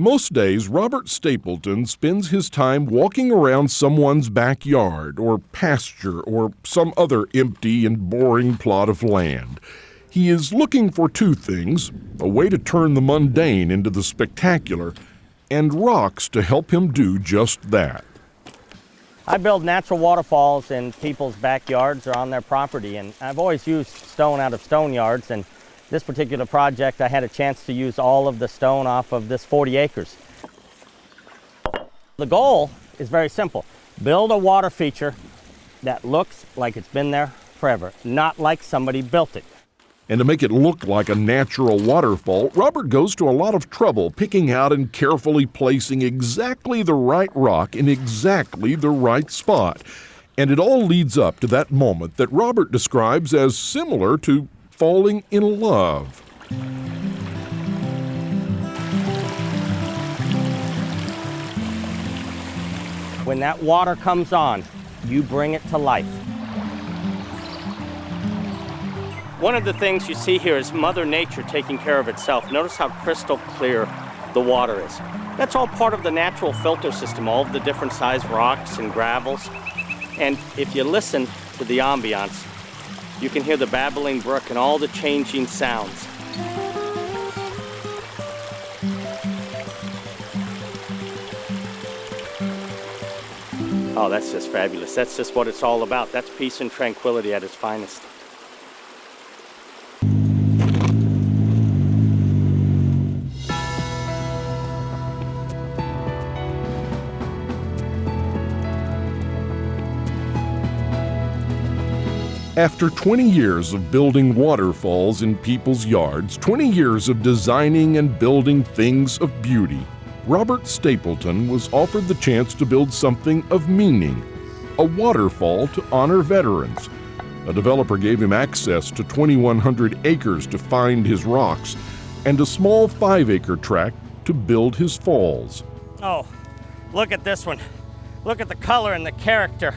Most days, Robert Stapleton spends his time walking around someone's backyard or pasture or some other empty and boring plot of land. He is looking for two things: a way to turn the mundane into the spectacular, and rocks to help him do just that. I build natural waterfalls in people's backyards or on their property, and I've always used stone out of stone yards, and this particular project I had a chance to use all of the stone off of this 40 acres. The goal is very simple: build a water feature that looks like it's been there forever, not like somebody built it. And to make it look like a natural waterfall, Robert goes to a lot of trouble picking out and carefully placing exactly the right rock in exactly the right spot. And it all leads up to that moment that Robert describes as similar to falling in love. When that water comes on, you bring it to life. One of the things you see here is Mother Nature taking care of itself. Notice how crystal clear the water is. That's all part of the natural filter system, all of the different size rocks and gravels. And if you listen to the ambiance, you can hear the babbling brook and all the changing sounds. Oh, that's just fabulous. That's just what it's all about. That's peace and tranquility at its finest. After 20 years of building waterfalls in people's yards, 20 years of designing and building things of beauty, Robert Stapleton was offered the chance to build something of meaning, a waterfall to honor veterans. A developer gave him access to 2,100 acres to find his rocks and a small 5-acre tract to build his falls. Oh, look at this one. Look at the color and the character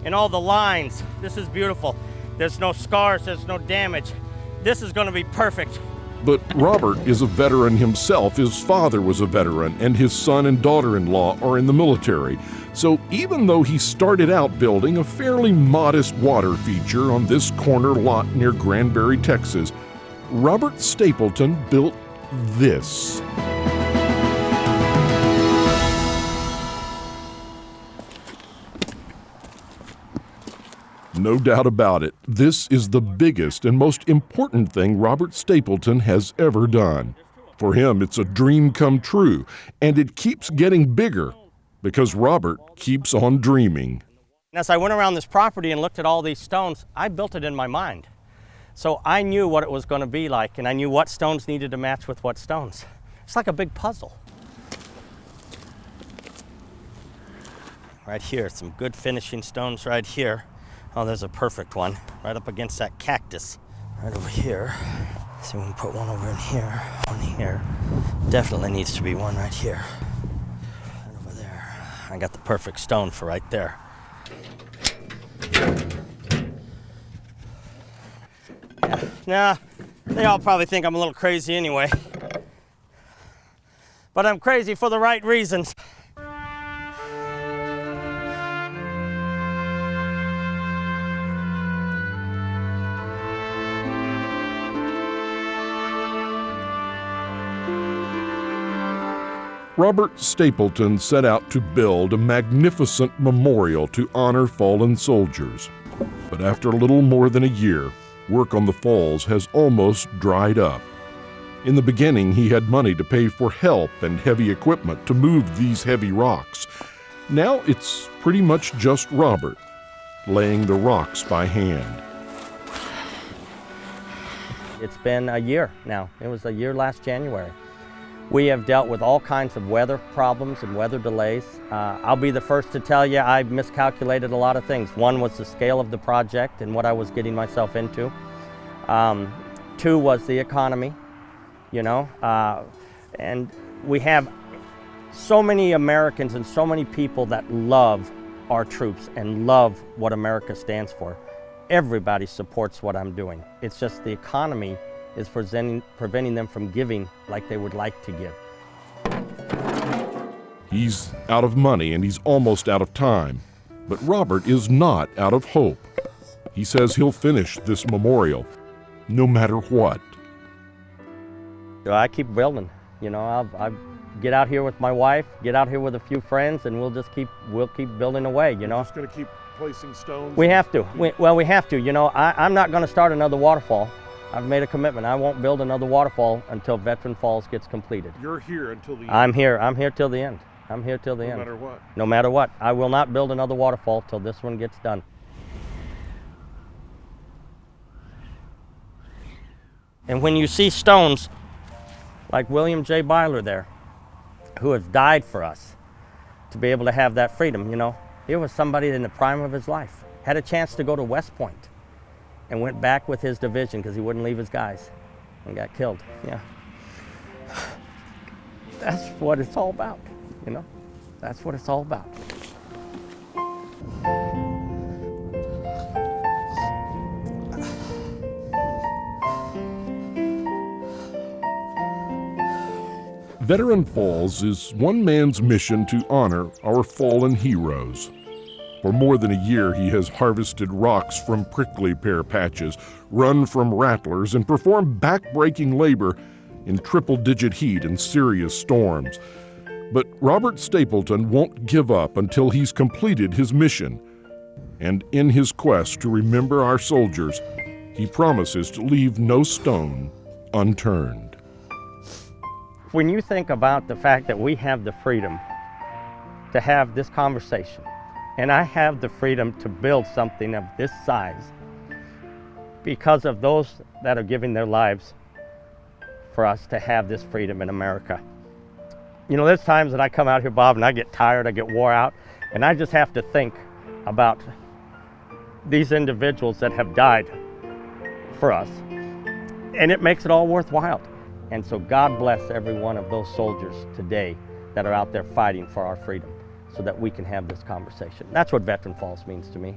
and all the lines. This is beautiful. There's no scars, there's no damage. This is going to be perfect. But Robert is a veteran himself. His father was a veteran, and his son and daughter-in-law are in the military. So even though he started out building a fairly modest water feature on this corner lot near Granbury, Texas, Robert Stapleton built this. No doubt about it, this is the biggest and most important thing Robert Stapleton has ever done. For him, it's a dream come true, and it keeps getting bigger because Robert keeps on dreaming. As I went around this property and looked at all these stones, I built it in my mind. So I knew what it was going to be like, and I knew what stones needed to match with what stones. It's like a big puzzle. Right here, some good finishing stones right here. Oh, there's a perfect one right up against that cactus. Right over here. So we can put one over in here, one here. Definitely needs to be one right here. Right over there. I got the perfect stone for right there. Yeah. Nah, they all probably think I'm a little crazy anyway. But I'm crazy for the right reasons. Robert Stapleton set out to build a magnificent memorial to honor fallen soldiers. But after a little more than a year, work on the falls has almost dried up. In the beginning, he had money to pay for help and heavy equipment to move these heavy rocks. Now it's pretty much just Robert, laying the rocks by hand. It's been a year now. It was a year last January. We have dealt with all kinds of weather problems and weather delays. I'll be the first to tell you I miscalculated a lot of things. One was the scale of the project and what I was getting myself into. Two was the economy, and we have so many Americans and so many people that love our troops and love what America stands for. Everybody supports what I'm doing. It's just the economy is preventing them from giving like they would like to give. He's out of money and he's almost out of time. But Robert is not out of hope. He says he'll finish this memorial, no matter what. I keep building. I get out here with my wife, get out here with a few friends, and we'll keep building away. Just going to keep placing stones. We have to. We have to. I'm not going to start another waterfall. I've made a commitment. I won't build another waterfall until Veteran Falls gets completed. You're here until the end. I'm here. I'm here till the end. I'm here till the end. No matter what. No matter what. I will not build another waterfall till this one gets done. And when you see stones like William J. Byler there, who has died for us to be able to have that freedom, here was somebody in the prime of his life, had a chance to go to West Point and went back with his division because he wouldn't leave his guys and got killed. Yeah. That's what it's all about, That's what it's all about. Veteran Falls is one man's mission to honor our fallen heroes. For more than a year, he has harvested rocks from prickly pear patches, run from rattlers, and performed back-breaking labor in triple-digit heat and serious storms. But Robert Stapleton won't give up until he's completed his mission. And in his quest to remember our soldiers, he promises to leave no stone unturned. When you think about the fact that we have the freedom to have this conversation, and I have the freedom to build something of this size because of those that are giving their lives for us to have this freedom in America. There's times that I come out here, Bob, and I get tired, I get wore out, and I just have to think about these individuals that have died for us. And it makes it all worthwhile. And so God bless every one of those soldiers today that are out there fighting for our freedom so that we can have this conversation. That's what Veteran Falls means to me.